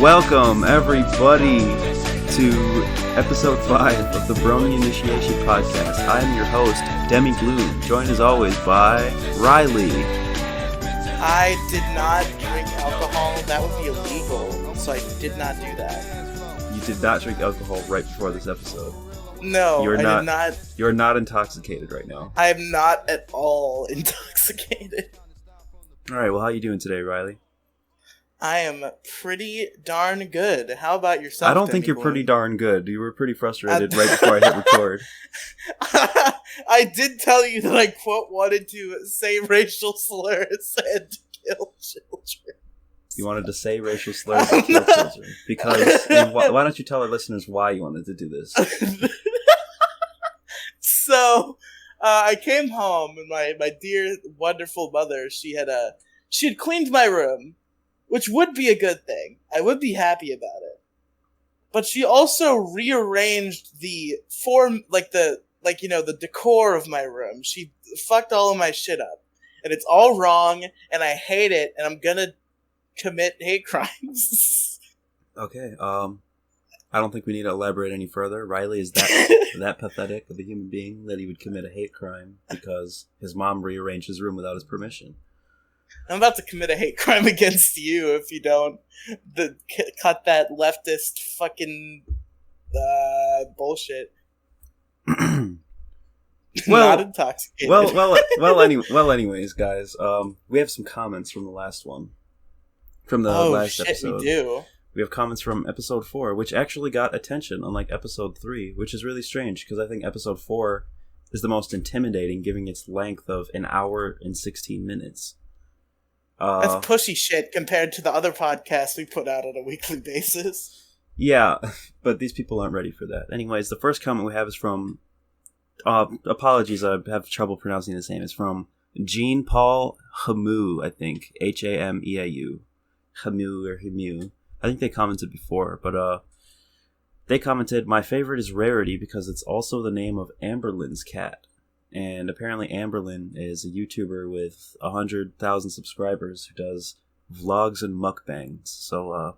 Welcome, everybody, to episode 5 of the Brony Initiation Podcast. I am your host, Demi and Riely, joined as always by Riely. I did not drink alcohol. That would be illegal, so I did not do that. You did not drink alcohol right before this episode. No, I did not. You're not intoxicated right now. I am not at all intoxicated. Alright, well, how you doing today, Riely? I am pretty darn good. How about yourself? I don't think you're pretty darn good. You were pretty frustrated right before I hit record. I did tell you that I, quote, wanted to say racial slurs and kill children. You wanted to say racial slurs and kill children. Because, why don't you tell our listeners why you wanted to do this? So, I came home and my dear, wonderful mother, she had cleaned my room. Which would be a good thing. I would be happy about it. But she also rearranged the the decor of my room. She fucked all of my shit up. And it's all wrong, and I hate it, and I'm gonna commit hate crimes. Okay, I don't think we need to elaborate any further. Riely is that pathetic of a human being that he would commit a hate crime because his mom rearranged his room without his permission. I'm about to commit a hate crime against you if you don't cut that leftist fucking bullshit. Not intoxicated. Anyways, guys, we have some comments from the last one. From the last episode. We do. We have comments from episode 4, which actually got attention, unlike episode 3, which is really strange, because I think episode 4 is the most intimidating, given its length of an hour and 16 minutes. That's pushy shit compared to the other podcasts we put out on a weekly basis. Yeah, but these people aren't ready for that. Anyways, the first comment we have is from... apologies, I have trouble pronouncing his name. It's from Jean Paul Hamu, I think. Hameau. Hamu or Hamu. I think they commented before, but they commented, "My favorite is Rarity because it's also the name of Amberlynn's cat." And apparently Amberlynn is a YouTuber with 100,000 subscribers who does vlogs and mukbangs. So,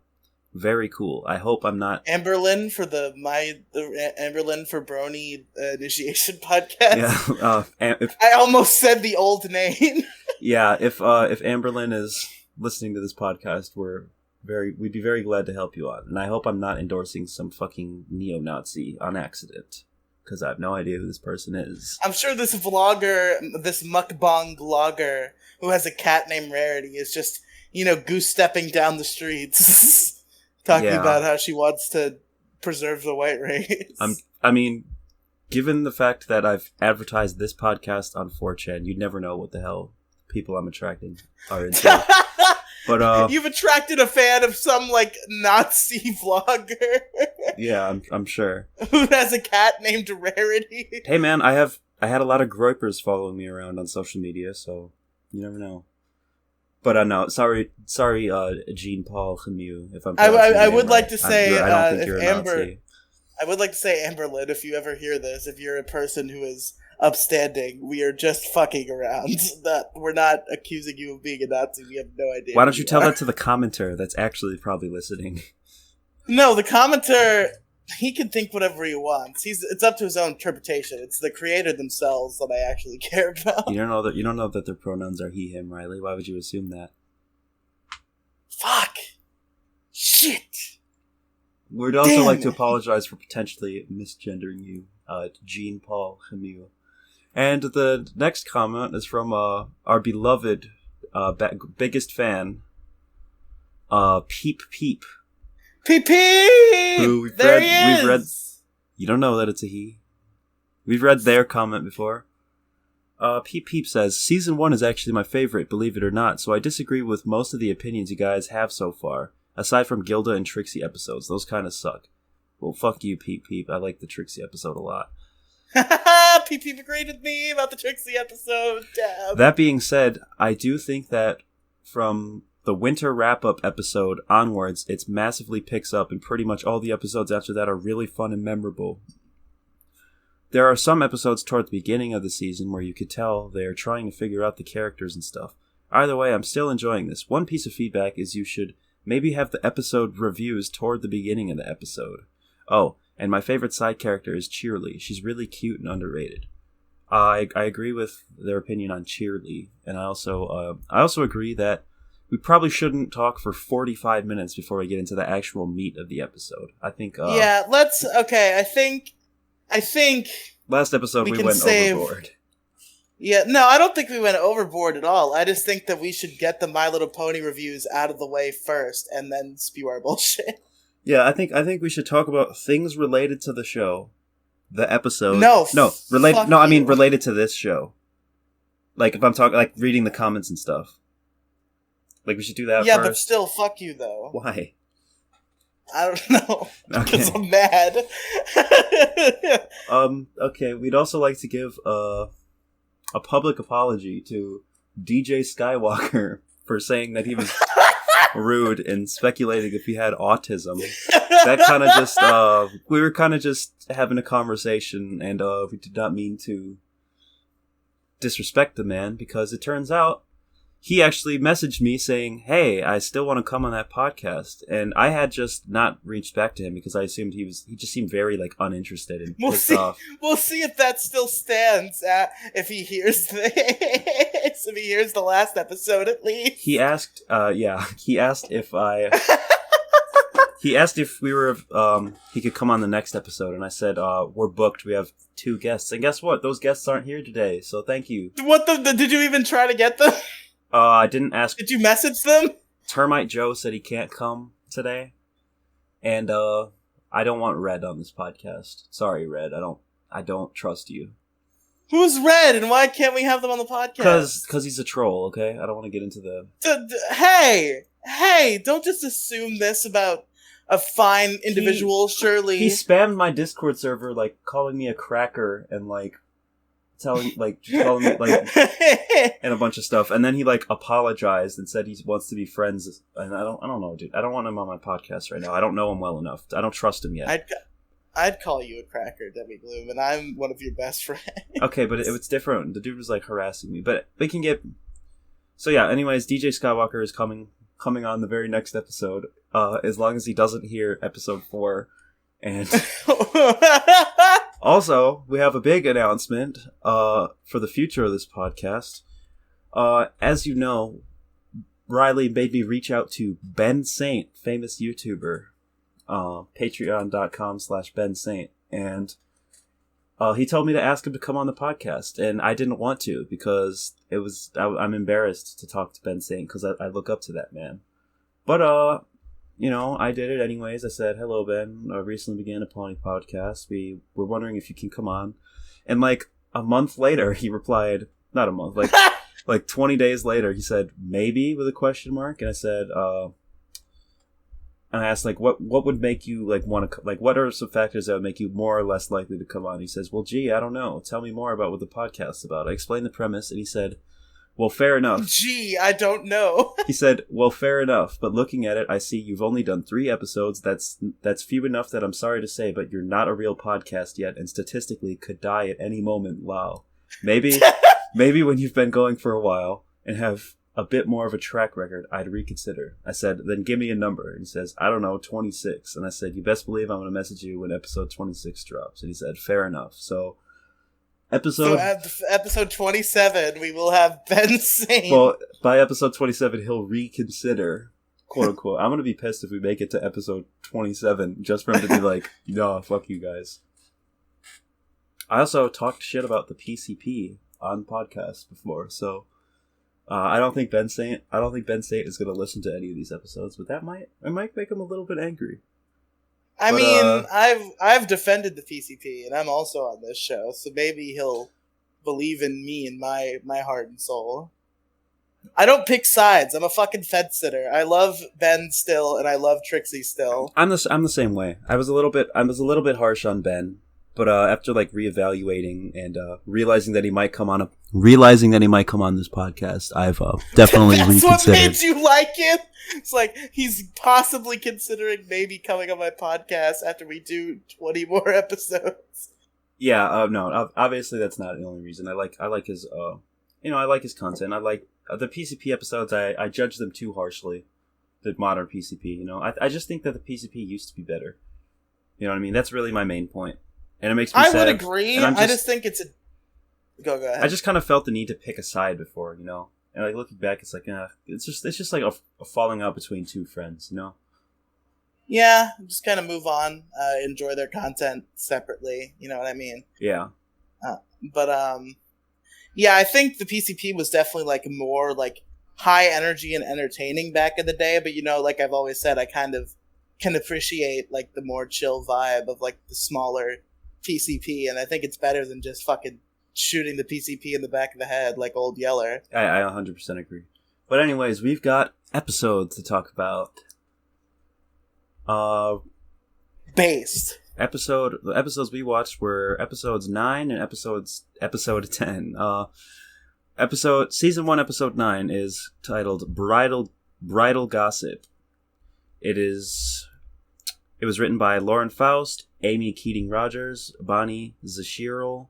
very cool. I hope I'm not... Amberlynn for Amberlynn for Brony Initiation Podcast? Yeah. I almost said the old name. Yeah, if Amberlynn is listening to this podcast, we'd be very glad to help you out. And I hope I'm not endorsing some fucking neo-Nazi on accident. Because I have no idea who this person is. I'm sure this mukbang vlogger who has a cat named Rarity is just, goose-stepping down the streets talking about how she wants to preserve the white race. I mean, given the fact that I've advertised this podcast on 4chan, you'd never know what the hell people I'm attracting are into. But you've attracted a fan of some Nazi vlogger. Yeah, I'm sure. Who has a cat named Rarity? Hey man, I had a lot of groypers following me around on social media, so you never know. But no, sorry, Jean Paul Hamu. If I'm, I would like to say, I don't think you're a Nazi. I would like to say, Amberlynn, if you ever hear this, if you're a person who is upstanding, we are just fucking around. We're not accusing you of being a Nazi. We have no idea. Why don't you tell that to the commenter that's actually probably listening? No, the commenter, he can think whatever he wants. It's up to his own interpretation. It's the creator themselves that I actually care about. You don't know that their pronouns are he, him, Riely. Why would you assume that? Fuck. Shit. We'd also like to apologize for potentially misgendering you, Jean Paul Hamu. And the next comment is from our beloved biggest fan, Peep Peep. Peep Peep! Who There he is! You don't know that it's a he. We've read their comment before. Peep Peep says, "Season 1 is actually my favorite, believe it or not, so I disagree with most of the opinions you guys have so far. Aside from Gilda and Trixie episodes, those kind of suck." Well, fuck you, Peep Peep. I like the Trixie episode a lot. Peep Peep agreed with me about the Trixie episode. Damn. That being said, I do think that from the winter wrap-up episode onwards, it massively picks up, and pretty much all the episodes after that are really fun and memorable. There are some episodes toward the beginning of the season where you could tell they are trying to figure out the characters and stuff. Either way, I'm still enjoying this. One piece of feedback is you should maybe have the episode reviews toward the beginning of the episode. Oh, and my favorite side character is Cheerly. She's really cute and underrated. I agree with their opinion on Cheerly, and I also agree that we probably shouldn't talk for 45 minutes before we get into the actual meat of the episode. I think. Okay. I think. Last episode we went overboard. Yeah, no, I don't think we went overboard at all. I just think that we should get the My Little Pony reviews out of the way first, and then spew our bullshit. Yeah, I think we should talk about things related to the show, the episode. Related to this show. Like if I'm talking, like reading the comments and stuff. Like we should do that. Yeah, first. But still, fuck you though. Why? I don't know. Because I'm mad. Okay, we'd also like to give a public apology to DJ Skywalker for saying that he was rude and speculating if he had autism. That kind of just, we were kind of just having a conversation, and we did not mean to disrespect the man, because it turns out he actually messaged me saying, hey, I still want to come on that podcast. And I had just not reached back to him because I assumed he just seemed very, like, uninterested and pissed off. We'll see if that still stands if he hears if he hears the last episode at least. He asked if we were, he could come on the next episode. And I said, we're booked. We have 2 guests. And guess what? Those guests aren't here today. So thank you. Did you even try to get them? I didn't ask. Did you message them? Termite Joe said he can't come today. And, I don't want Red on this podcast. Sorry, Red. I don't trust you. Who's Red, and why can't we have them on the podcast? Because he's a troll, okay? I don't want to get into the... Hey, don't just assume this about a fine individual, surely. He spammed my Discord server, like, calling me a cracker and, like, calling me, like, and a bunch of stuff. And then he, like, apologized and said he wants to be friends. And I don't know, dude. I don't want him on my podcast right now. I don't know him well enough. I don't trust him yet. I'd call you a cracker, Demi Gloom, and I'm one of your best friends. Okay, but it was different. The dude was, like, harassing me. But we can get... So, yeah, anyways, DJ Skywalker is coming on the very next episode, as long as he doesn't hear episode 4. And also, we have a big announcement for the future of this podcast. As you know, Riely made me reach out to Ben Saint, famous YouTuber, patreon.com/Ben Saint, and he told me to ask him to come on the podcast, and I didn't want to because I'm embarrassed to talk to Ben Saint because I look up to that man. But I did it anyways. I said, hello, Ben. I recently began a pony podcast. We were wondering if you can come on. And like a month later, he replied, not a month, like 20 days later, he said, maybe, with a question mark. And I said, and I asked, like, what would make you, like, want to, like, what are some factors that would make you more or less likely to come on? He says, well, gee, I don't know. Tell me more about what the podcast's about. I explained the premise, and he said, well, fair enough. Gee, I don't know. He said, well, fair enough, but looking at it, I see you've only done 3 episodes. That's few enough that I'm sorry to say, but you're not a real podcast yet, and statistically could die at any moment. Wow. Maybe when you've been going for a while and have a bit more of a track record, I'd reconsider. I said, then give me a number. And he says, I don't know, 26. And I said, you best believe I'm going to message you when episode 26 drops. And he said, fair enough. So episode 27, we will have Ben Saint. Well, by episode 27, he'll reconsider, quote unquote. I'm going to be pissed if we make it to episode 27 just for him to be like, no, fuck you guys. I also talked shit about the PCP on podcasts before, so I don't think Ben Saint is going to listen to any of these episodes, but it might make him a little bit angry. I mean, I've defended the PCP, and I'm also on this show, so maybe he'll believe in me and my heart and soul. I don't pick sides. I'm a fucking fence sitter. I love Ben still, and I love Trixie still. I'm the same way. I was a little bit harsh on Ben, but after like reevaluating and realizing that he might come on this podcast, I've definitely That's reconsidered. What made you like him? It's like he's possibly considering maybe coming on my podcast after we do 20 more episodes. Yeah, no, obviously that's not the only reason. I like his, I like his content. I like the PCP episodes. I judge them too harshly. the modern PCP. You know, I just think that the PCP used to be better. You know what I mean? That's really my main point, and it makes me sad. I would agree. I just think it's a go ahead. I just kind of felt the need to pick a side before, you know, and like looking back, it's like it's just like a falling out between two friends, you know. Yeah, just kind of move on, enjoy their content separately. You know what I mean? Yeah. But yeah, I think the PCP was definitely like more like high energy and entertaining back in the day. But you know, like I've always said, I kind of can appreciate like the more chill vibe of like the smaller PCP, and I think it's better than just fucking shooting the PCP in the back of the head like Old Yeller. I 100% agree. But anyways, we've got episodes to talk about. Based. The episodes we watched were episodes 9 and episode 10. Season 1, episode 9 is titled Bridal Gossip. It was written by Lauren Faust, Amy Keating Rogers, Bonnie Zascherl.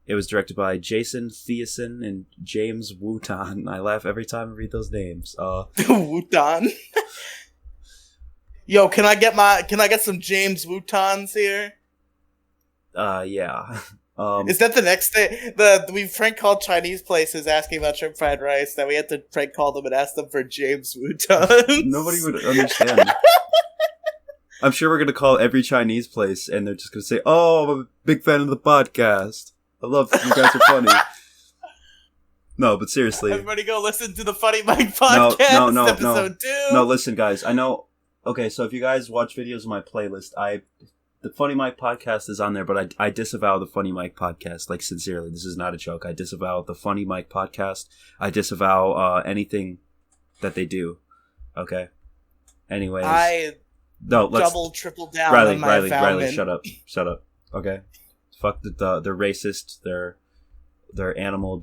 It was directed by Jason Thiessen and James Wooton. I laugh every time I read those names. Wooton. Yo, can I get some James Wootons here? Yeah. Is that the next day? We prank called Chinese places asking about shrimp fried rice. That we had to prank call them and ask them for James Wootons. Nobody would understand. I'm sure we're gonna call every Chinese place, and they're just gonna say, "Oh, I'm a big fan of the podcast. I love you guys are funny." No, but seriously, everybody go listen to the Funny Mike podcast. No, episode 2. No, listen, guys. I know. Okay, so if you guys watch videos of my playlist, the Funny Mike podcast is on there, but I disavow the Funny Mike podcast. Like, sincerely, this is not a joke. I disavow the Funny Mike podcast. I disavow anything that they do. Okay. Anyways, double, triple down on my Riley, shut up. Okay. Fuck they're racist. They're animal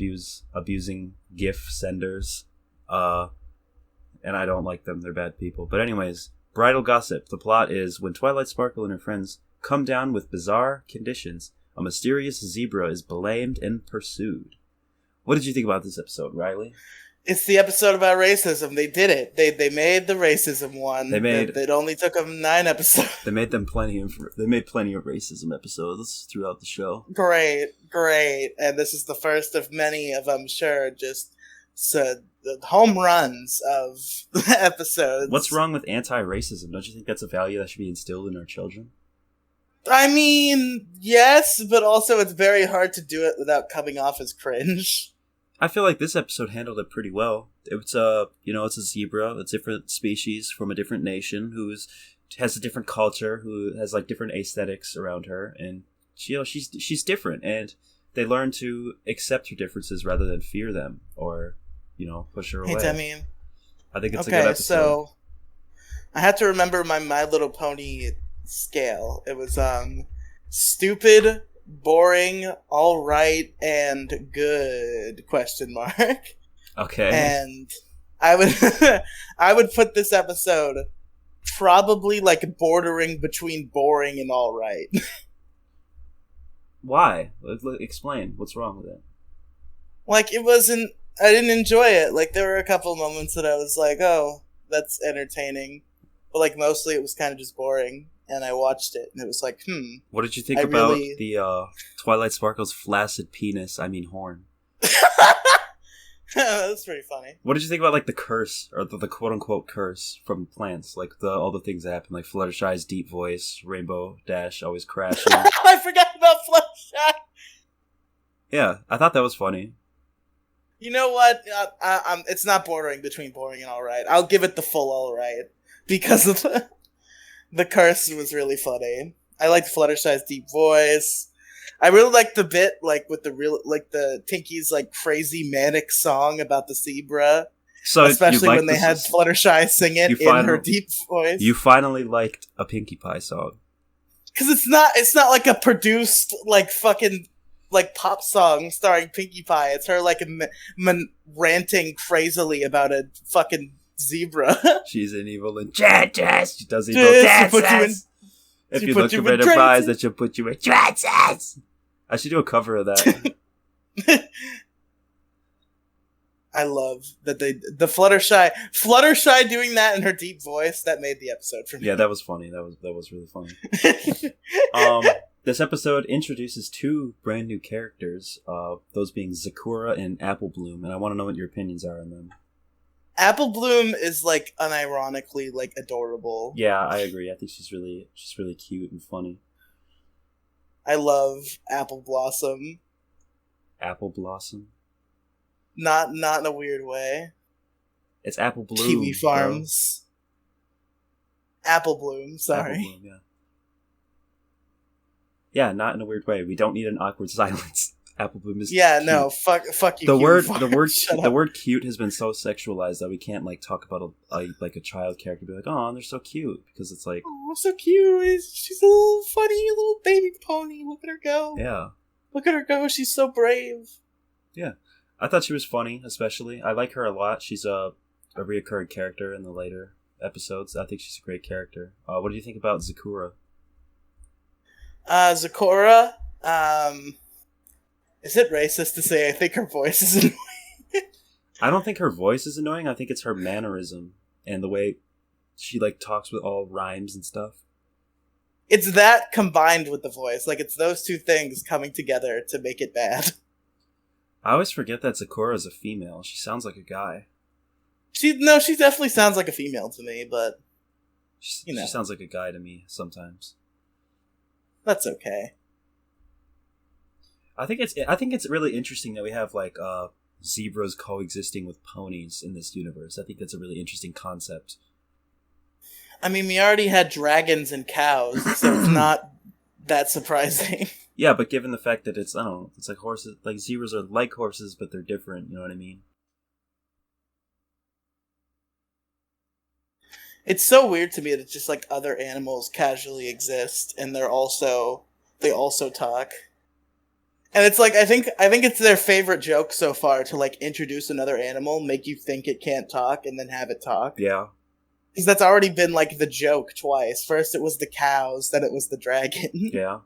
abusing GIF senders. And I don't like them. They're bad people. But anyways, Bridal Gossip. The plot is when Twilight Sparkle and her friends come down with bizarre conditions, a mysterious zebra is blamed and pursued. What did you think about this episode, Riley? It's the episode about racism. They did it. They made the racism one. It only took them 9 episodes. They made plenty of racism episodes throughout the show. Great. And this is the first of many of, I'm sure, just the home runs of episodes. What's wrong with anti-racism? Don't you think that's a value that should be instilled in our children? I mean, yes, but also it's very hard to do it without coming off as cringe. I feel like this episode handled it pretty well. It's it's a zebra, a different species from a different nation has a different culture, who has like different aesthetics around her, and she's different, and they learn to accept her differences rather than fear them or push her away. Hey, Demi. I think it's a good episode. So I had to remember my My Little Pony scale. It was stupid, boring, all right, and good ? Okay. And I would put this episode probably like bordering between boring and all right. Why? Explain. What's wrong with it? Like, I didn't enjoy it. Like, there were a couple moments that I was like, oh, that's entertaining. But, like, mostly it was kind of just boring. And I watched it, and it was like, What did you think about the Twilight Sparkle's flaccid penis, horn? That's pretty funny. What did you think about, like, the curse, or the quote-unquote curse from plants? Like, all the things that happen, like Fluttershy's deep voice, Rainbow Dash always crashing. I forgot about Fluttershy! Yeah, I thought that was funny. You know what? It's not bordering between boring and alright. I'll give it the full alright. Because of the curse was really funny. I liked Fluttershy's deep voice. I really liked the bit, like, with the Tinky's, like, crazy manic song about the zebra. So especially when they had Fluttershy sing it in her deep voice. You finally liked a Pinkie Pie song. Because it's not like a produced, like, fucking, like, pop song starring Pinkie Pie. It's her, like, ranting crazily about a fucking zebra. She's an evil enchantress. She does evil dances. If you look at her eyes, that she'll put you in trances. I should do a cover of that. I love that the Fluttershy doing that in her deep voice. That made the episode for me. Yeah, that was funny. That was really funny. This episode introduces two brand new characters, those being Zakura and Applebloom, and I want to know what your opinions are on them. Applebloom is like unironically like adorable. Yeah, I agree. I think she's really cute and funny. I love Apple Blossom. Apple Blossom? Not in a weird way. It's Applebloom. Kiwi Farms. Applebloom, sorry. Applebloom, yeah. Yeah, not in a weird way. We don't need an awkward silence. Applebloom is cute. No, fuck you. The word cute has been so sexualized that we can't like talk about a child character and be like, oh, they're so cute, because it's like, oh, so cute. She's a little funny little baby pony. Look at her go. Yeah. Look at her go. She's so brave. Yeah. I thought she was funny, especially. I like her a lot. She's a reoccurring character in the later episodes. I think she's a great character. What do you think about Zakura? Zakura, is it racist to say I think her voice is annoying? I don't think her voice is annoying. I think it's her mannerism and the way she like talks with all rhymes and stuff. It's that combined with the voice. Like, it's those two things coming together to make it bad. I always forget that Zakura is a female. She sounds like a guy. She definitely sounds like a female to me, but she sounds like a guy to me sometimes. That's okay. I think it's really interesting that we have like zebras coexisting with ponies in this universe. I think that's a really interesting concept. I mean, we already had dragons and cows, so it's not that surprising. Yeah, but given the fact that it's, I don't know, it's like horses, like zebras are like horses, but they're different, you know what I mean? It's so weird to me that it's just like other animals casually exist, and they also talk. And it's like, I think it's their favorite joke so far to like introduce another animal, make you think it can't talk, and then have it talk. Yeah. Because that's already been like the joke twice. First it was the cows, then it was the dragon. Yeah.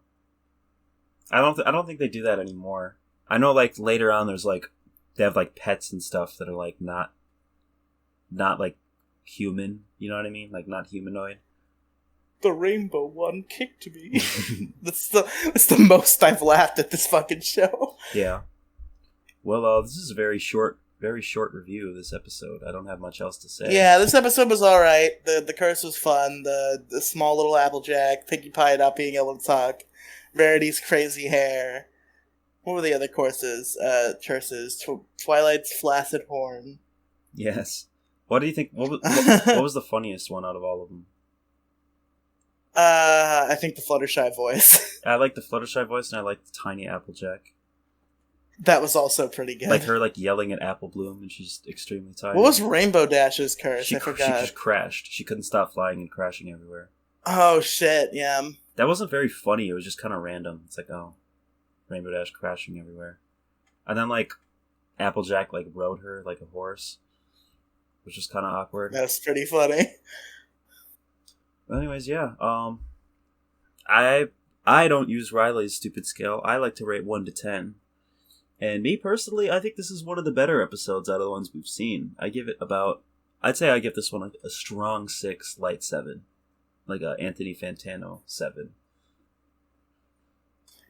I don't think they do that anymore. I know like later on there's like they have like pets and stuff that are like not like human, you know what I mean? Like not humanoid. The rainbow one kicked me. That's the most I've laughed at this fucking show. Yeah. Well, this is a very short review of this episode. I don't have much else to say. Yeah, this episode was alright. The curse was fun. The small little Applejack, Pinkie Pie not being able to talk, Rarity's crazy hair. What were the other curses? Twilight's flaccid horn. Yes. What do you think? What was the funniest one out of all of them? I think the Fluttershy voice. I like the Fluttershy voice, and I like the tiny Applejack. That was also pretty good. Like her, like yelling at Applebloom, and she's extremely tired. What was Rainbow Dash's curse? I forgot. She just crashed. She couldn't stop flying and crashing everywhere. Oh shit! Yeah. That wasn't very funny. It was just kind of random. It's like, oh, Rainbow Dash crashing everywhere, and then like Applejack like rode her like a horse, which was kind of awkward. That was pretty funny. But anyways, yeah. I don't use Riely's stupid scale. I like to rate 1 to 10. And me personally, I think this is one of the better episodes out of the ones we've seen. I'd say I give this one a strong 6, light 7. Like a Anthony Fantano 7.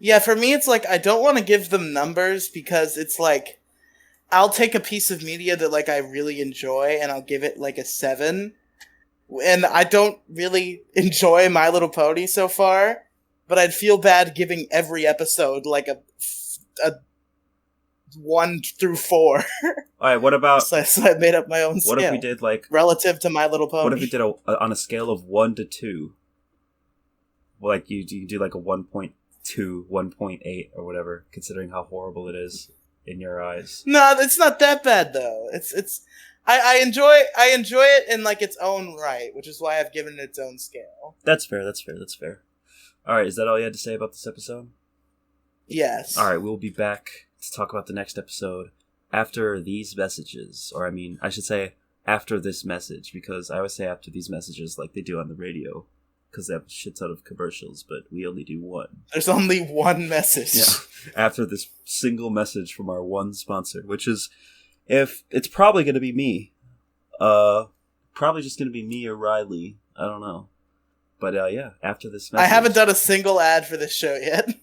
Yeah, for me it's like, I don't want to give them numbers because it's like, I'll take a piece of media that like I really enjoy and I'll give it like a 7. And I don't really enjoy My Little Pony so far, but I'd feel bad giving every episode like a 1 through 4. Alright, what about... so I made up my own scale. What if we did like... relative to My Little Pony. What if we did on a scale of 1 to 2? Like, you do like a 1.2, 1.8, or whatever, considering how horrible it is in your eyes. No, it's not that bad, though. I enjoy it in like its own right, which is why I've given it its own scale. That's fair. Alright, is that all you had to say about this episode? Yes. Alright, we'll be back to talk about the next episode after these messages. Or, I mean, I should say after this message, because I always say after these messages like they do on the radio, because they have a shit ton of commercials, but we only do one. There's only one message. Yeah, after this single message from our one sponsor, which is if it's probably going to be me. Probably just going to be me or Riely. I don't know. But yeah, after this message, I haven't done a single ad for this show yet.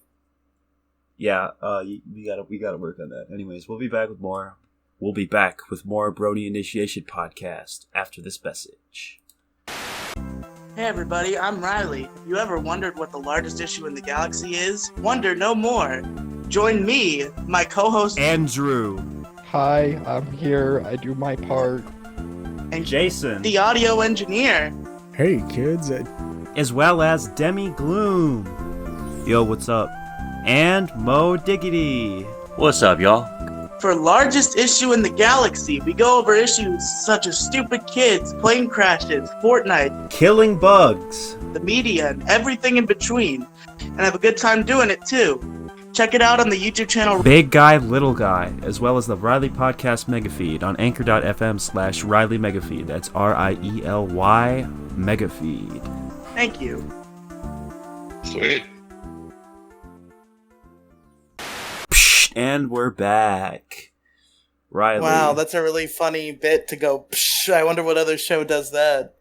Yeah, we gotta work on that. Anyways, we'll be back with more. We'll be back with more Brony Initiation Podcast after this message. Hey everybody, I'm Riely. If you ever wondered what the largest issue in the galaxy is, wonder no more. Join me, my co-host Andrew. Hi, I'm here. I do my part. And Jason, the audio engineer. Hey kids, as well as Demi Gloom. Yo, what's up? And Mo Diggity. What's up, y'all? For largest issue in the galaxy, we go over issues such as stupid kids, plane crashes, Fortnite, Killing bugs, the media, and everything in between. And have a good time doing it too. Check it out on the YouTube channel Big Guy, Little Guy, as well as the Riely Podcast Megafeed on anchor.fm/Riely Megafeed. That's RIELY Megafeed. Thank you. Sweet. And we're back. Riely. Wow, that's a really funny bit to go, psh, I wonder what other show does that.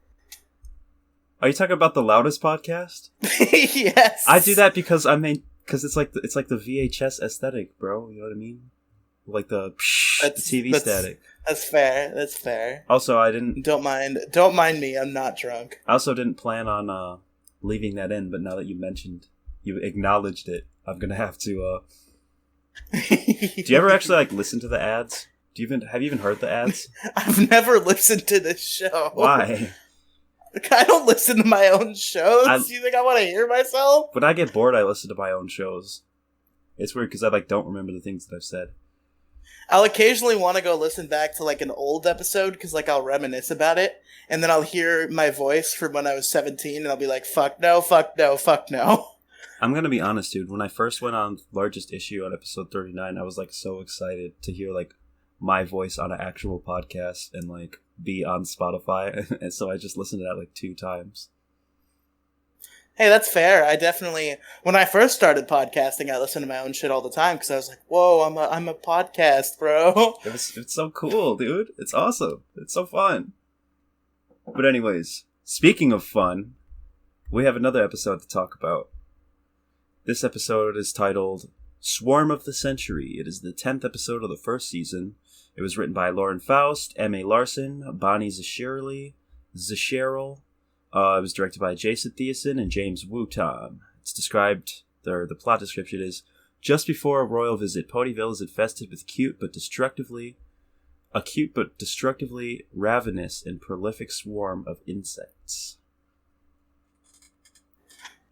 Are you talking about the Loudest Podcast? Yes. I do that because it's like the VHS aesthetic, bro. You know what I mean? Like the TV static. That's fair. That's fair. Also, I didn't. Don't mind me. I'm not drunk. I also didn't plan on leaving that in, but now that you acknowledged it, I'm gonna have to. Do you ever actually like listen to the ads? Have you even heard the ads? I've never listened to this show. Why? I don't listen to my own shows. You think I want to hear myself? When I get bored, I listen to my own shows. It's weird because I don't remember the things that I've said. I'll occasionally want to go listen back to an old episode because I'll reminisce about it, and then I'll hear my voice from when I was 17, and I'll be like, "Fuck no, fuck no, fuck no." I'm gonna be honest, dude. When I first went on Largest Issue on episode 39, I was so excited to hear my voice on an actual podcast and be on Spotify, and so I just listened to that 2 times. Hey, that's fair. I definitely, when I first started podcasting, I listened to my own shit all the time because I was like, "Whoa, I'm a podcast, bro." It's so cool, dude. It's awesome. It's so fun. But anyways, speaking of fun, we have another episode to talk about. This episode is titled Swarm of the Century. It is the 10th episode of the first season. It was written by Lauren Faust, M.A. Larson, Bonnie Zascherl. It was directed by Jason Thiessen and James Wootom. It's described, the plot description is, just before a royal visit, Ponyville is infested with a cute but destructively ravenous and prolific swarm of insects.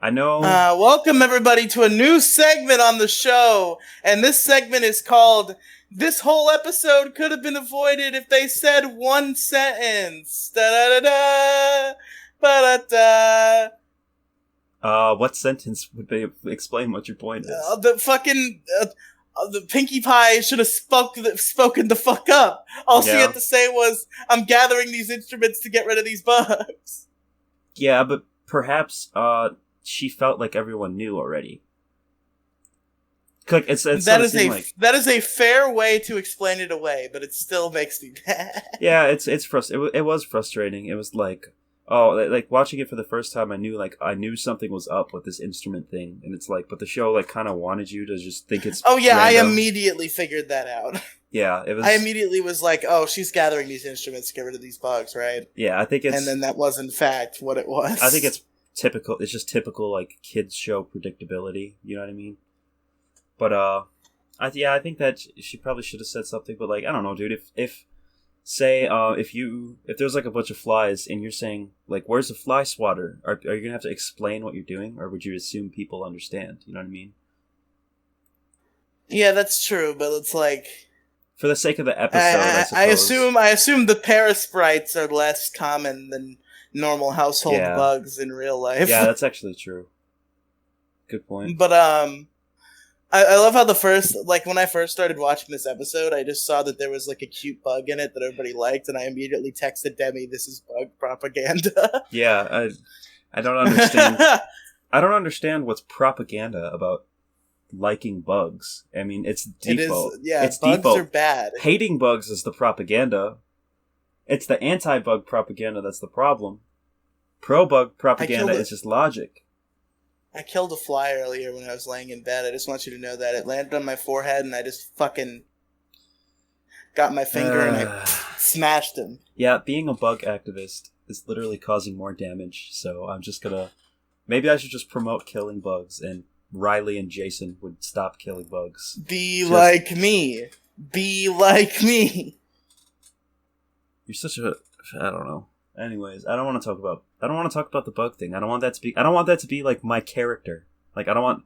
I know. Welcome everybody to a new segment on the show, and this segment is called "This Whole Episode Could Have Been Avoided If They Said One Sentence." Da da da da, ba da. What sentence would they explain what your point is? The Pinkie Pie should have spoken the fuck up. All she had to say was, "I'm gathering these instruments to get rid of these bugs." Yeah, but perhaps she felt like everyone knew already. That is a fair way to explain it away, but it still makes me mad. Yeah, it was frustrating. It was watching it for the first time. I knew something was up with this instrument thing, and it's but the show kind of wanted you to just think it's. Oh yeah, random. I immediately figured that out. Yeah, it was. I immediately was like, "Oh, she's gathering these instruments to get rid of these bugs, right?" Yeah, I think it's. And then that was in fact what it was. I think it's typical. It's just typical kids show predictability. You know what I mean? But I think that she probably should have said something. But I don't know, dude. If there's a bunch of flies and you're saying where's the fly swatter? Are you gonna have to explain what you're doing, or would you assume people understand? You know what I mean? Yeah, that's true. But it's for the sake of the episode, I assume the parasprites are less common than normal household bugs in real life. Yeah, that's actually true. Good point. But I love how when I first started watching this episode, I just saw that there was a cute bug in it that everybody liked, and I immediately texted Demi, "This is bug propaganda." Yeah, I don't understand. I don't understand what's propaganda about liking bugs. I mean, it's It default. is, yeah, it's bugs default. are bad. Hating bugs is the propaganda. It's the anti-bug propaganda that's the problem. Pro-bug propaganda is just logic. I killed a fly earlier when I was laying in bed. I just want you to know that. It landed on my forehead and I just fucking got my finger and I smashed him. Yeah, being a bug activist is literally causing more damage, so I'm just gonna... Maybe I should just promote killing bugs, and Riley and Jason would stop killing bugs. Be like me. Be like me. You're such a... I don't know. Anyways, I don't want to talk about the bug thing. I don't want that to be like my character. Like, I don't want...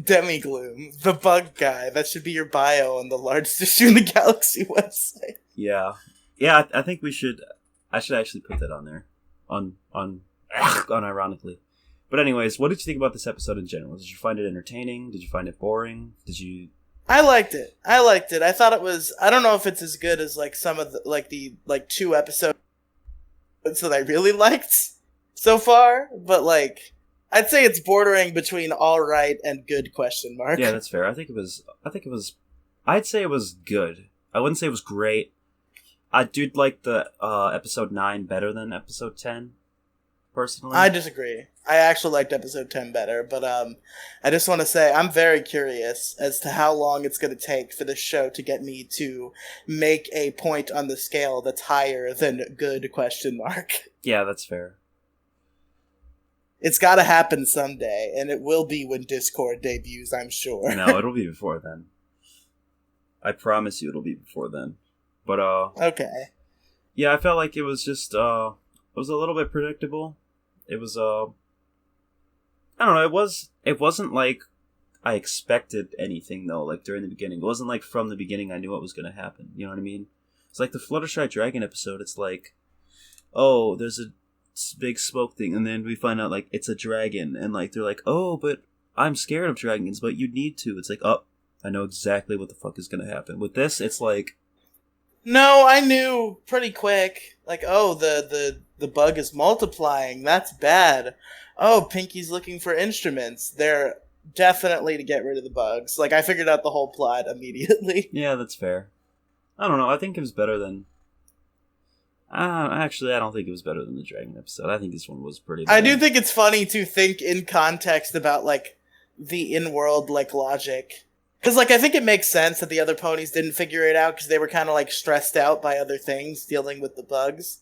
Demigloom, the bug guy. That should be your bio on the largest issue in the Galaxy website. Yeah. Yeah, I think we should... I should actually put that on there. Unironically. But anyways, what did you think about this episode in general? Did you find it entertaining? Did you find it boring? Did you... I liked it. I thought it was... I don't know if it's as good as, like, some of the 2 episodes that I really liked so far, but, like, I'd say it's bordering between alright and good question mark. Yeah, that's fair. I'd say it was good. I wouldn't say it was great. I do like the episode 9 better than episode 10, personally. I disagree. I actually liked episode 10 better, but I just want to say I'm very curious as to how long it's going to take for this show to get me to make a point on the scale that's higher than good question mark. Yeah, that's fair. It's got to happen someday, and it will be when Discord debuts, I'm sure. No, it'll be before then. I promise you it'll be before then. But, okay. Yeah, I felt like it was just, it was a little bit predictable. It was, I don't know, it wasn't like I expected anything, though, like, during the beginning. It wasn't like from the beginning I knew what was going to happen, you know what I mean? It's like the Fluttershy Dragon episode, it's like, oh, there's a big smoke thing, and then we find out, like, it's a dragon, and, like, they're like, oh, but I'm scared of dragons, but you need to. It's like, oh, I know exactly what the fuck is going to happen. With this, it's like... No, I knew pretty quick. Like, oh, the bug is multiplying. That's bad. Oh, Pinky's looking for instruments. They're definitely to get rid of the bugs. Like, I figured out the whole plot immediately. Yeah, that's fair. I don't know. I think it was better than... actually, I don't think it was better than the Dragon episode. I think this one was pretty bad. I do think it's funny to think in context about, like, the in-world, like, logic. Because, like, I think it makes sense that the other ponies didn't figure it out because they were kind of, like, stressed out by other things dealing with the bugs.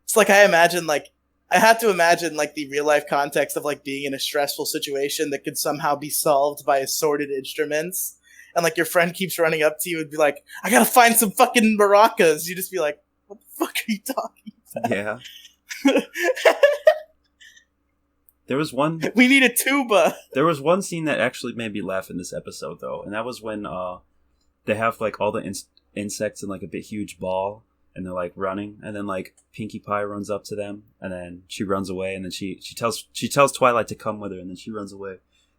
It's like, I had to imagine, like, the real-life context of, like, being in a stressful situation that could somehow be solved by assorted instruments. And, like, your friend keeps running up to you and be like, I gotta find some fucking maracas. You just be like, what the fuck are you talking about? Yeah. There was one... We need a tuba! There was one scene that actually made me laugh in this episode, though, and that was when they have, like, all the insects in, like, a big, huge ball, and they're, like, running, and then, like, Pinkie Pie runs up to them, and then she runs away, and then she tells Twilight to come with her, and then she runs away,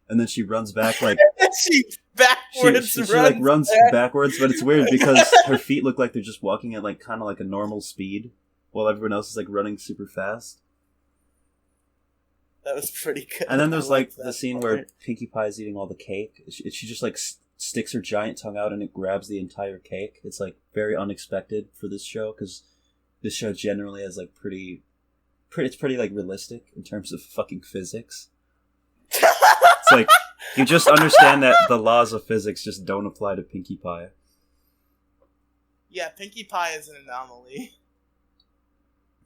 and then she runs back, like... she backwards she like, runs backwards, but it's weird, because her feet look like they're just walking at, like, kind of like a normal speed, while everyone else is, like, running super fast. That was pretty good. And then there's, like, the scene where Pinkie Pie is eating all the cake. She just, like, sticks her giant tongue out and it grabs the entire cake. It's, like, very unexpected for this show, because this show generally has, like, it's pretty, like, realistic in terms of fucking physics. It's like, you just understand that the laws of physics just don't apply to Pinkie Pie. Yeah, Pinkie Pie is an anomaly.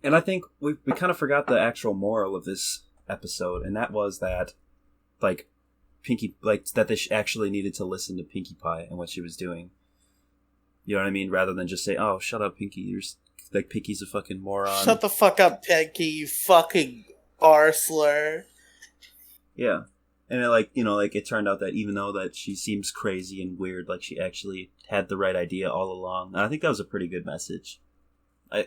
And I think we kind of forgot the actual moral of this episode, and that was that, like, Pinkie, like, that they actually needed to listen to Pinkie Pie and what she was doing. You know what I mean? Rather than just say, "Oh, shut up, Pinkie. You're like, Pinkie's a fucking moron." Shut the fuck up, Pinkie. You fucking arsler. Yeah, and it, like, you know, like, it turned out that even though that she seems crazy and weird, like, she actually had the right idea all along. And I think that was a pretty good message.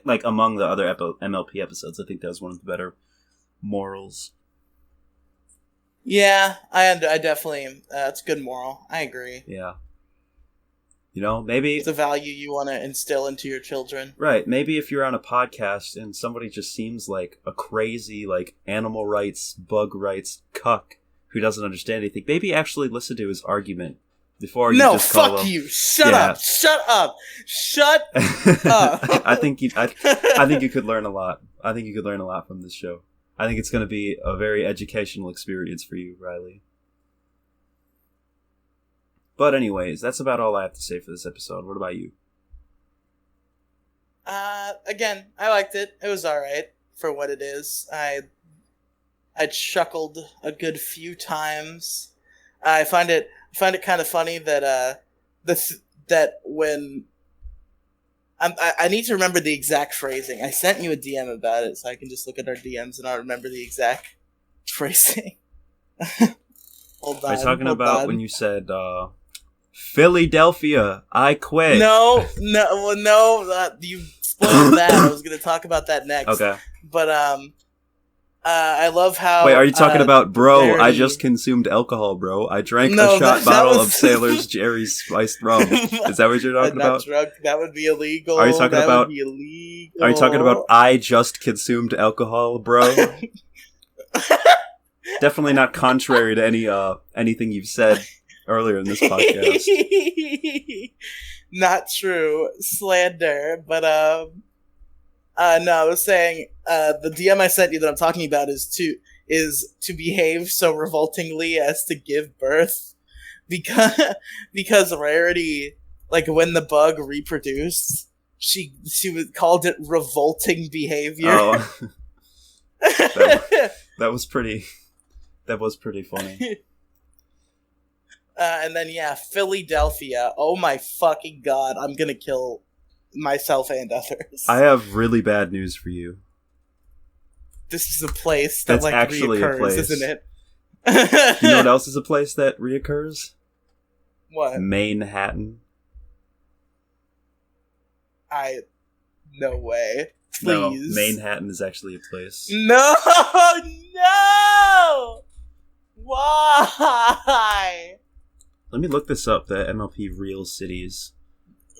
Like, among the other MLP episodes, I think that was one of the better morals. Yeah, I definitely, it's a good moral. I agree. Yeah. You know, maybe... It's a value you want to instill into your children. Right, maybe if you're on a podcast and somebody just seems like a crazy, like, animal rights, bug rights cuck who doesn't understand anything, maybe actually listen to his argument before you No, just call fuck him. you! Shut up! Shut up! Shut up! I think you could learn a lot. I think you could learn a lot from this show. I think it's going to be a very educational experience for you, Riely. But anyways, that's about all I have to say for this episode. What about you? Again, I liked it. It was alright for what it is. I chuckled a good few times. I find it kind of funny that that when I need to remember the exact phrasing. I sent you a DM about it, so I can just look at our DMs and I'll remember the exact phrasing. Hold on. Are you talking about when you said Philadelphia, I quit? No, you spoiled that. I was going to talk about that next. Okay. But I love how. Wait, are you talking about, bro? Rarity... I just consumed alcohol, bro. I drank a shot bottle of Sailor's Jerry's spiced rum. Is that what you're talking about? Drunk. That would be illegal. Are you talking about? Would be illegal. Are you talking about? I just consumed alcohol, bro. Definitely not contrary to anything you've said earlier in this podcast. Not true. Slander. But no, I was saying the DM I sent you that I'm talking about is to behave so revoltingly as to give birth, because Rarity, like when the bug reproduced, she called it revolting behavior. Oh. that was pretty funny. And then Philadelphia. Oh my fucking god! I'm gonna kill myself and others. I have really bad news for you. This is a place that That's like actually reoccurs, a place. isn't it? You know what else is a place that reoccurs? What? Manhattan. No way. Please. No, Manhattan is actually a place. No! Why? Let me look this up, the MLP real cities.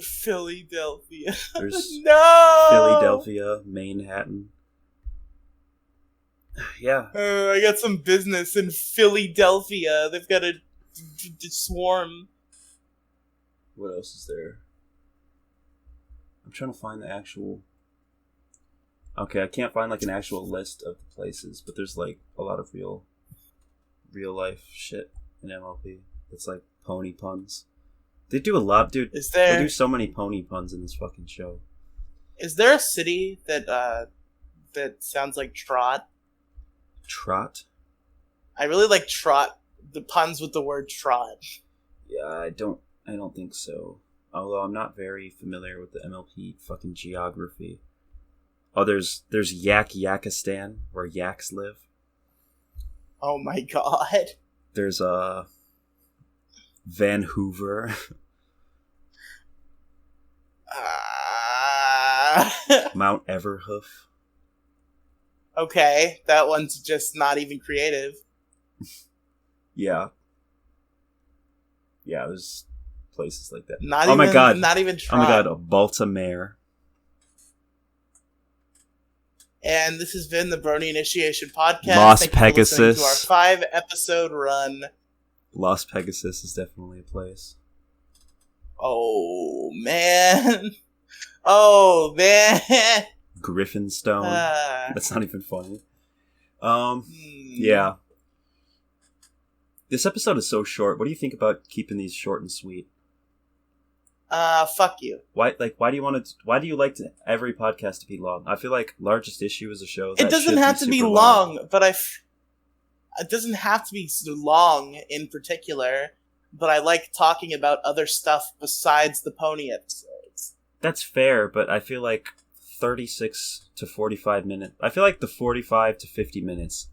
Philadelphia. There's No! Philadelphia, Manhattan. Yeah. I got some business in Philadelphia. They've got a swarm. What else is there? I'm trying to find the actual... Okay, I can't find like an actual list of the places, but there's like a lot of real life shit in MLP. It's like pony puns. They do a lot, dude. They do so many pony puns in this fucking show. Is there a city that sounds like Trot? Trot? I really like Trot. The puns with the word Trot. Yeah, I don't think so. Although I'm not very familiar with the MLP fucking geography. Oh, there's Yakistan, where yaks live. Oh my god. There's Vancouver. Mount Everhoof. Okay, that one's just not even creative. Yeah. Yeah, there's places like that. Not my god. Not even try. Oh my god, Baltimore. And this has been the Brony Initiation Podcast. Las Thank you for listening Pegasus. to our 5-episode run. Las Pegasus is definitely a place. Oh, man. Oh, man. Griffinstone. That's not even funny. Yeah. This episode is so short. What do you think about keeping these short and sweet? Fuck you. Why do you like every podcast to be long? I feel like Largest Issue is a show that it doesn't have to be long, but it doesn't have to be long in particular, but I like talking about other stuff besides the pony episodes. That's fair, but I feel like 36 to 45 minutes. I feel like the 45 to 50 minutes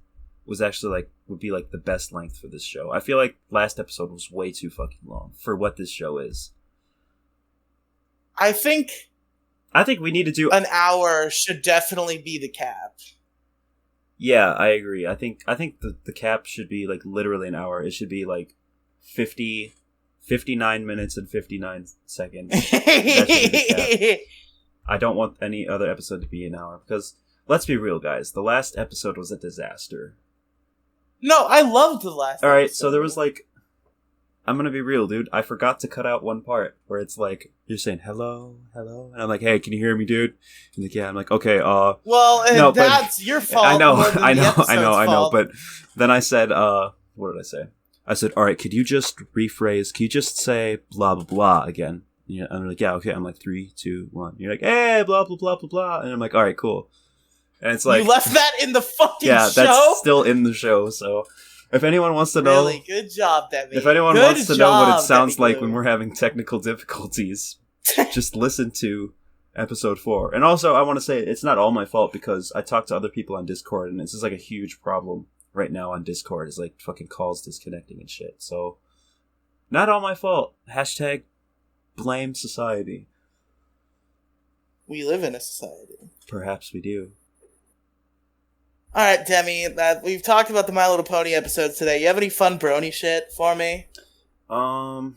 was actually would be the best length for this show. I feel like last episode was way too fucking long for what this show is. I think we need to do an hour should definitely be the cap. Yeah, I agree. I think the cap should be literally an hour. It should be 59 minutes and 59 seconds. That should be the cap. I don't want any other episode to be an hour because let's be real, guys. The last episode was a disaster. No, I loved the last. All right, episode. so there was like, I'm gonna be real, dude. I forgot to cut out one part where it's like you're saying hello, hello, and I'm like, hey, can you hear me, dude? And like, yeah. I'm like, okay, well, and no, that's your fault. I know, more than I the know, episode's I know. fault. But then I said, what did I say? I said, all right, could you just rephrase? Could you just say blah blah blah again? Yeah, and I'm like, yeah, okay. I'm like 3, 2, 1. You're like, hey, blah blah blah blah blah, and I'm like, all right, cool. And it's like you left that in the fucking yeah, show. that's still in the show. So if anyone wants to know, Really good job, Demi. if anyone Good wants to know what it job, sounds Demi like Blue. when we're having technical difficulties, just listen to episode 4. And also, I want to say it's not all my fault because I talked to other people on Discord, and this is like a huge problem right now on Discord. Is like fucking calls disconnecting and shit. So not all my fault. Hashtag blame society. We live in a society. Perhaps we do. All right, Demi. We've talked about the My Little Pony episodes today. You have any fun brony shit for me? I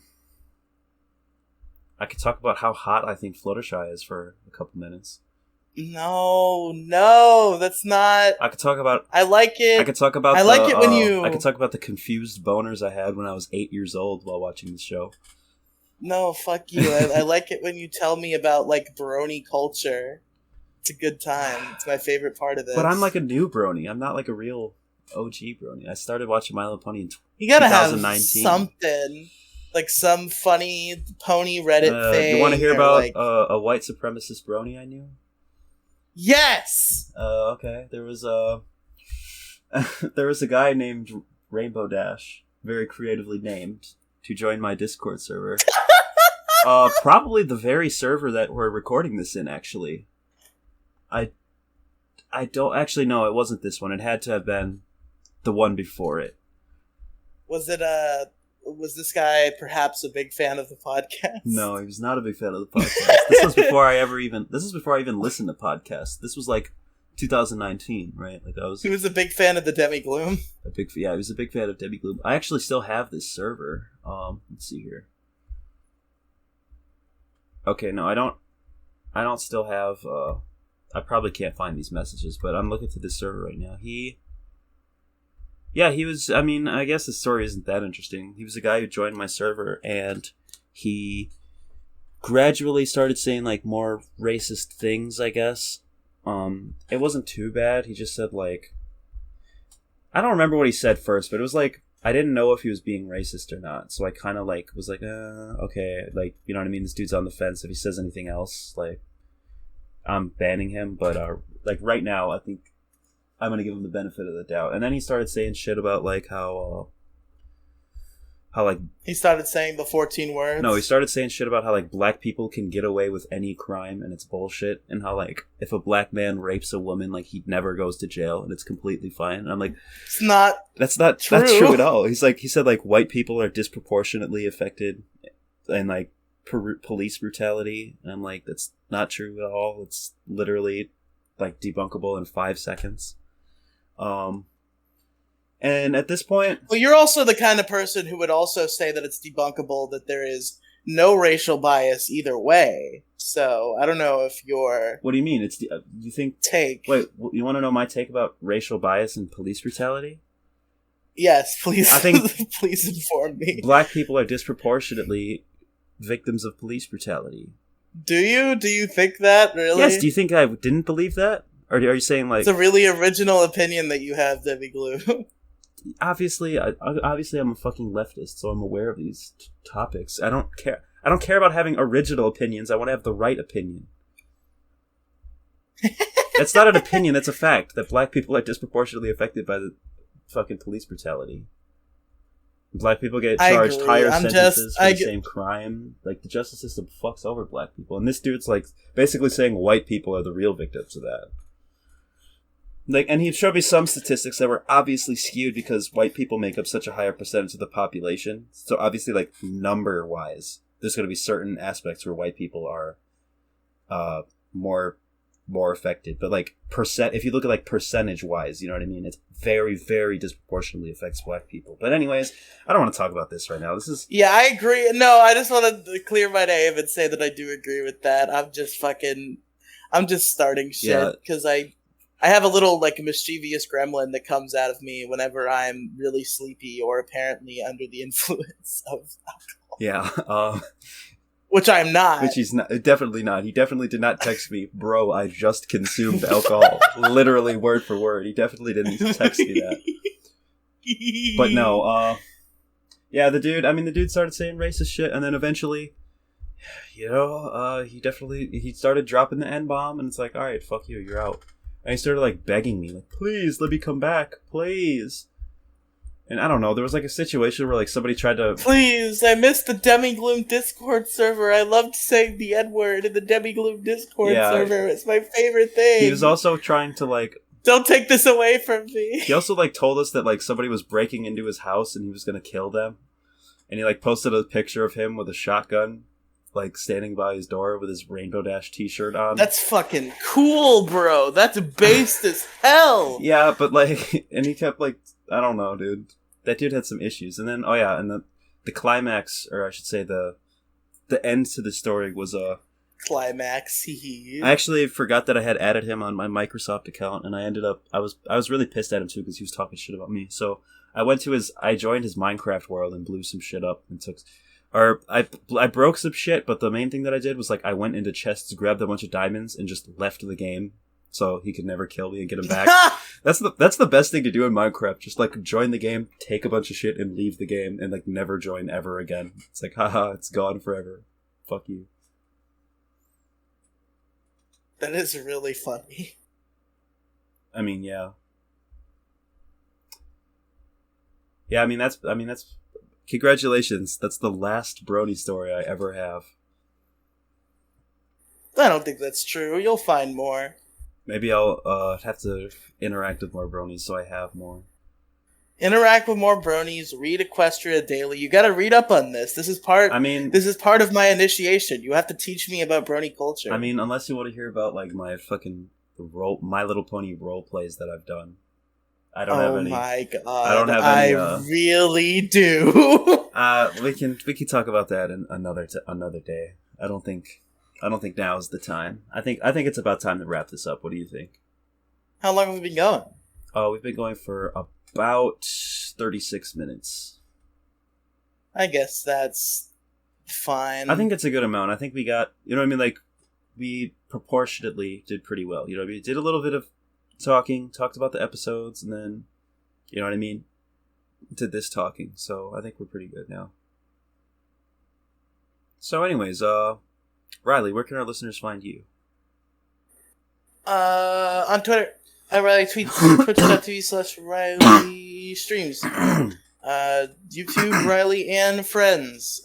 could talk about how hot I think Fluttershy is for a couple minutes. No, that's not. I could talk about. I like it. I could talk about. I like it when you. I could talk about the confused boners I had when I was 8 years old while watching the show. No, fuck you. I like it when you tell me about like brony culture. It's a good time. It's my favorite part of this. But I'm like a new brony. I'm not like a real OG brony. I started watching My Little Pony in you gotta have 2019. something. Like some funny pony Reddit thing. You want to hear or, about like... a white supremacist brony I knew? Yes! Okay. There was a guy named Rainbow Dash, very creatively named, to join my Discord server. Probably the very server that we're recording this in, actually. I don't actually know. It wasn't this one. It had to have been the one before it. Was this guy perhaps a big fan of the podcast? No, he was not a big fan of the podcast. This was before I even listened to podcasts. This was like 2019, right? Like I was. He was a big fan of the Demi Gloom. He was a big fan of Demi Gloom. I actually still have this server. Let's see here. Okay, no, I don't still have. I probably can't find these messages, but I'm looking to this server right now. He was, I mean, I guess the story isn't that interesting. He was a guy who joined my server, and he gradually started saying, like, more racist things, I guess. It wasn't too bad. He just said, like, I don't remember what he said first, but it was like, I didn't know if he was being racist or not, so I kind of, like, was like, okay, like, you know what I mean? This dude's on the fence. If he says anything else, like, I'm banning him, but, like, right now, I think I'm gonna give him the benefit of the doubt. And then he started saying shit about, like, how, like... He started saying the 14 words? No, he started saying shit about how, like, black people can get away with any crime, and it's bullshit, and how, like, if a black man rapes a woman, like, he never goes to jail, and it's completely fine. And I'm like... It's not That's not true. That's true at all. He said, like, white people are disproportionately affected, and, like, police brutality, and I'm like, that's not true at all. It's literally, like, debunkable in 5 seconds. And at this point... Well, you're also the kind of person who would also say that it's debunkable that there is no racial bias either way. So, I don't know if your... What do you mean? You think... Take... Wait, you want to know my take about racial bias and police brutality? Yes, please. I think please inform me. Black people are disproportionately victims of police brutality. Do you? Do you think that, really? Yes, do you think I didn't believe that? Or are you saying, like... It's a really original opinion that you have, Demi Glue. Obviously, I'm a fucking leftist, so I'm aware of these topics. I don't care about having original opinions. I want to have the right opinion. It's not an opinion, that's a fact, that black people are disproportionately affected by the fucking police brutality. Black people get charged higher sentences for the same crime. Like, the justice system fucks over black people. And this dude's, like, basically saying white people are the real victims of that. Like, and he showed me some statistics that were obviously skewed because white people make up such a higher percentage of the population. So obviously, like, number-wise, there's going to be certain aspects where white people are more affected. But, like, if you look at, like, percentage-wise, you know what I mean? It's very, very disproportionately affects black people. But anyways, I don't want to talk about this right now. This is... Yeah, I agree. No, I just want to clear my name and say that I do agree with that. I'm just starting shit because I have a little like mischievous gremlin that comes out of me whenever I'm really sleepy or apparently under the influence of alcohol. Yeah, Which I'm not. which he's not, definitely not. He definitely did not text me, bro, I just consumed alcohol. Literally word for word. He definitely didn't text me that. But no, yeah, the dude started saying racist shit, and then eventually, he started dropping the N-bomb, and it's like, alright, fuck you, you're out. And he started, like, begging me, like, please, let me come back, please. And I don't know, there was, like, a situation where, like, somebody tried to... Please, I missed the Demigloom Discord server. I loved saying the N-word in the Demigloom Discord server. It's my favorite thing. He was also trying to, like... Don't take this away from me. He also, like, told us that, like, somebody was breaking into his house and he was gonna kill them. And he, like, posted a picture of him with a shotgun, like, standing by his door with his Rainbow Dash t-shirt on. That's fucking cool, bro. That's based as hell. Yeah, but, like, and he kept, like, I don't know, dude. That dude had some issues. And then, and the climax, or I should say the end to the story was climax. I actually forgot that I had added him on my Microsoft account, and I was really pissed at him too because he was talking shit about me. So I joined his Minecraft world and blew some shit up and I broke some shit, but the main thing that I did was, like, I went into chests, grabbed a bunch of diamonds, and just left the game so he could never kill me and get him back. That's the best thing to do in Minecraft. Just, like, join the game, take a bunch of shit, and leave the game, and, like, never join ever again. It's like, haha, it's gone forever. Fuck you. That is really funny. I mean, yeah. Yeah, I mean, that's... Congratulations. That's the last Brony story I ever have. I don't think that's true. You'll find more. Maybe I'll have to interact with more Bronies so I have more. Interact with more Bronies. Read Equestria daily. You gotta read up on this. This is part of my initiation. You have to teach me about Brony culture. I mean, unless you want to hear about, like, my fucking My Little Pony role plays that I've done. I don't have any. Oh my god! I don't have any. I really do. We can talk about that in another day. I don't think now is the time. I think it's about time to wrap this up. What do you think? How long have we been going? We've been going for about 36 minutes. I guess that's fine. I think it's a good amount. I think we got, you know what I mean? Like, we proportionately did pretty well. You know what I mean? Did a little bit of talked about the episodes, and then, you know what I mean? Did this talking. So I think we're pretty good now. So anyways, Riely, where can our listeners find you? On Twitter. Riely tweets, twitch.tv/Riely streams. YouTube, Riely and Friends.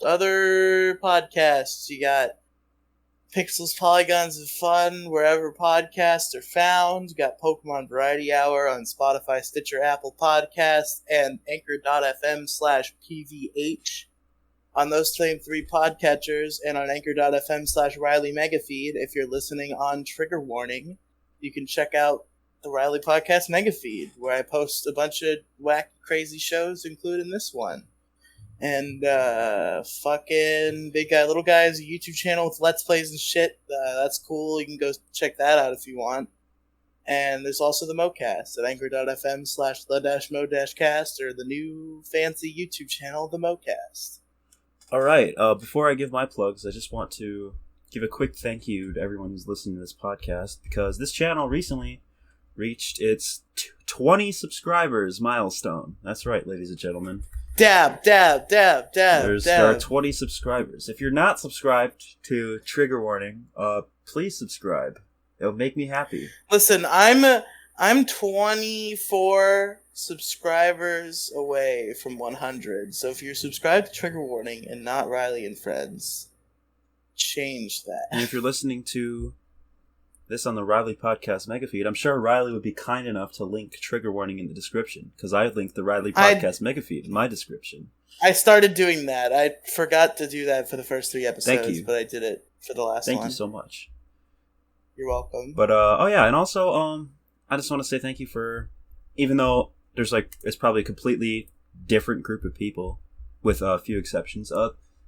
Other podcasts, you got Pixels, Polygons, and Fun, wherever podcasts are found. You got Pokemon Variety Hour on Spotify, Stitcher, Apple Podcasts, and Anchor.fm/PVH. On those same three podcatchers, and on Anchor.fm/Riely Megafeed. If you're listening on Trigger Warning, you can check out the Riely Podcast Megafeed, where I post a bunch of wacky, crazy shows, including this one. And fucking Big Guy Little Guy is a YouTube channel with Let's Plays and shit. That's cool. You can go check that out if you want. And there's also the Mocast at Anchor.fm/the-mo-cast, or the new fancy YouTube channel, the Mocast. Alright, before I give my plugs, I just want to give a quick thank you to everyone who's listening to this podcast, because this channel recently reached its 20 subscribers milestone. That's right, ladies and gentlemen. Dab. There are 20 subscribers. If you're not subscribed to Trigger Warning, please subscribe. It'll make me happy. Listen, I'm 24 subscribers away from 100. So if you're subscribed to Trigger Warning and not Riely and Friends, change that. And if you're listening to this on the Riely Podcast Megafeed, I'm sure Riely would be kind enough to link Trigger Warning in the description, because I linked the Riely Podcast Megafeed in my description. I started doing that. I forgot to do that for the first 3 episodes, Thank you. But I did it for the last one. Thank you so much. You're welcome. But, and also, I just want to say thank you for, even though there's, it's probably a completely different group of people, with a few exceptions,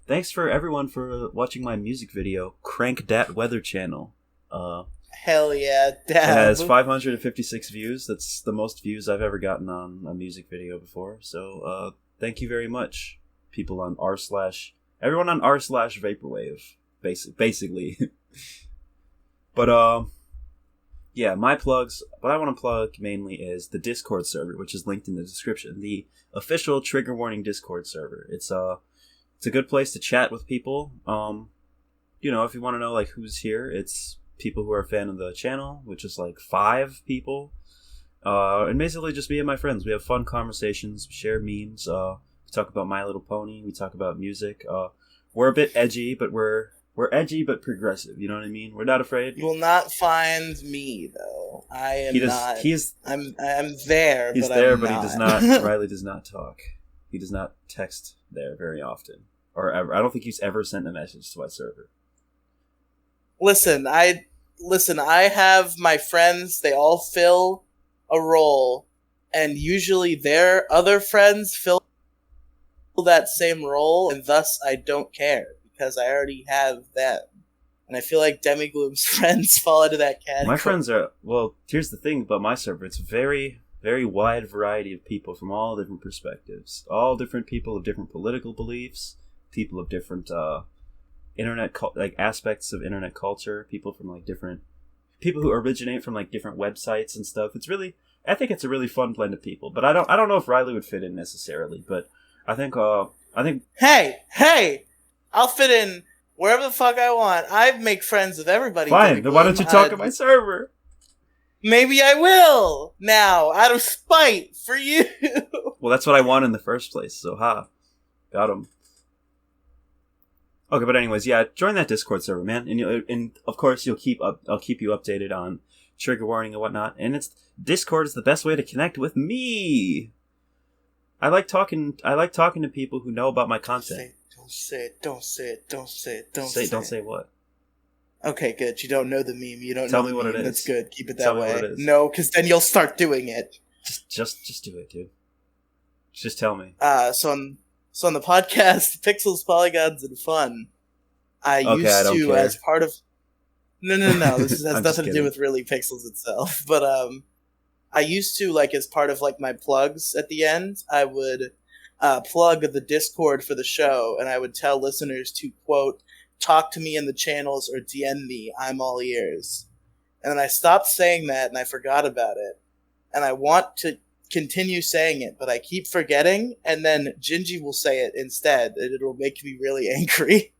thanks for everyone for watching my music video, Crank Dat Weather Channel. Hell yeah, It dab. has 556 views. That's the most views I've ever gotten on a music video before. So, thank you very much, people on everyone on r/vaporwave, basically. But yeah, my plugs. What I want to plug mainly is the Discord server, which is linked in the description. The official Trigger Warning Discord server. It's a good place to chat with people. If you want to know like who's here, it's people who are a fan of the channel, which is like 5 people. And basically just me and my friends. We have fun conversations, we share memes, we talk about My Little Pony, we talk about music. We're a bit edgy, but we're edgy but progressive, you know what I mean? We're not afraid. You will not find me though. I am not. I'm there. He's but there, I'm but not. he does not. Riley does not talk. He does not text there very often, or ever. I don't think he's ever sent a message to my server. Listen. I have my friends. They all fill a role, and usually their other friends fill that same role, and thus I don't care because I already have them. And I feel like Demigloom's friends fall into that category. My friends are here's the thing about my server. It's very, very wide variety of people from all different perspectives, all different people of different political beliefs, people of different aspects of internet culture, people from like different people who originate from like different websites and stuff. I think it's a really fun blend of people. But I don't know if Riley would fit in necessarily, but I think Hey, I'll fit in wherever the fuck I want. I make friends with everybody. Fine, then why don't you talk at my server? Maybe I will now, out of spite for you. Well, that's what I want in the first place. So got him. Okay, but anyways, yeah, join that Discord server, man, and of course I'll keep you updated on Trigger Warning and whatnot. And Discord is the best way to connect with me. I like talking to people who know about my content. Don't say it. Don't Say what? Okay, good. You don't know the meme. You don't Tell know me the what meme. it is. That's good. Keep it that Tell me way. what it is. No, because then you'll start doing it. Just do it, dude. Just tell me. So on the podcast, Pixels, Polygons, and Fun, I don't care. as part of... No. This has nothing to do with really Pixels itself. But I used to, like, as part of, like, my plugs at the end, I would plug the Discord for the show, and I would tell listeners to, quote, talk to me in the channels or DM me. I'm all ears. And then I stopped saying that, and I forgot about it. And I want to continue saying it, but I keep forgetting, and then Gingy will say it instead, and it'll make me really angry.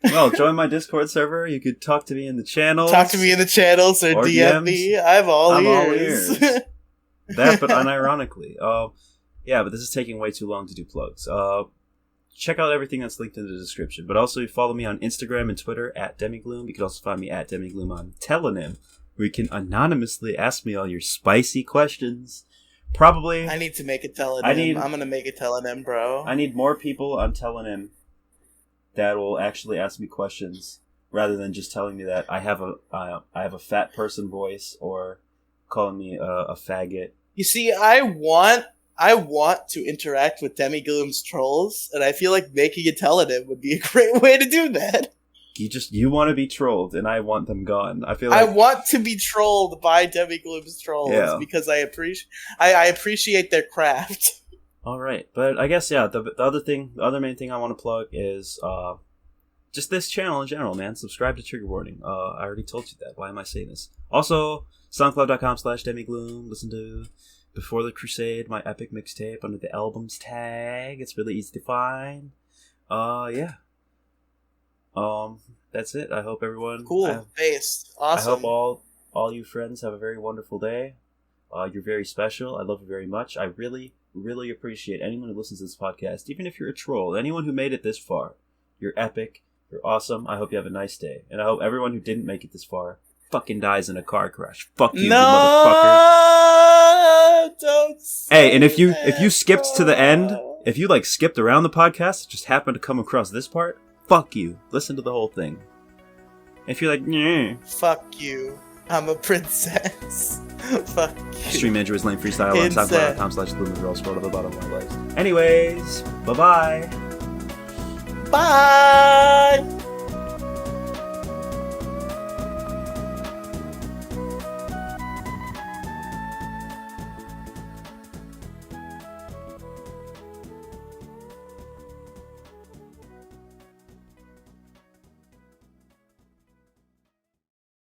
Well, join my Discord server. You could talk to me in the channels. Talk to me in the channels or DM me. I'm all ears. That, but unironically. Yeah, but this is taking way too long to do plugs. Check out everything that's linked in the description. But also follow me on Instagram and Twitter at Demigloom. You can also find me at Demigloom on Telenym, where you can anonymously ask me all your spicy questions. Probably. I need to make a Telenym. I'm going to make a Telenym, bro. I need more people on Telenym that will actually ask me questions rather than just telling me that I have a fat person voice or calling me a faggot. You see, I want to interact with Demigloom's trolls, and I feel like making a Telenym would be a great way to do that. You want to be trolled, and I want them gone. I feel like I want to be trolled by Demigloom's trolls because I appreciate their craft. All right, but I guess the other main thing I want to plug is just this channel in general, man. Subscribe to Trigger Warning. I already told you that. Why am I saying this? Also, SoundCloud.com/Demigloom. Listen to Before the Crusade, my epic mixtape under the albums tag. It's really easy to find. Yeah. That's it. I hope everyone Based. Awesome. I hope all you friends have a very wonderful day. You're very special. I love you very much. I really, really appreciate anyone who listens to this podcast, even if you're a troll. Anyone who made it this far. You're epic. You're awesome. I hope you have a nice day. And I hope everyone who didn't make it this far fucking dies in a car crash. Fuck you, you motherfucker. Don't Hey, and if you skipped to the end, if you like skipped around the podcast, just happened to come across this part, fuck you. Listen to the whole thing. If you're like, nah. Fuck you. I'm a princess. Fuck you. Stream Andrew is lame freestyle on SoundCloud.com/Bloom. All scroll to the bottom of my legs. Anyways, bye-bye. Bye.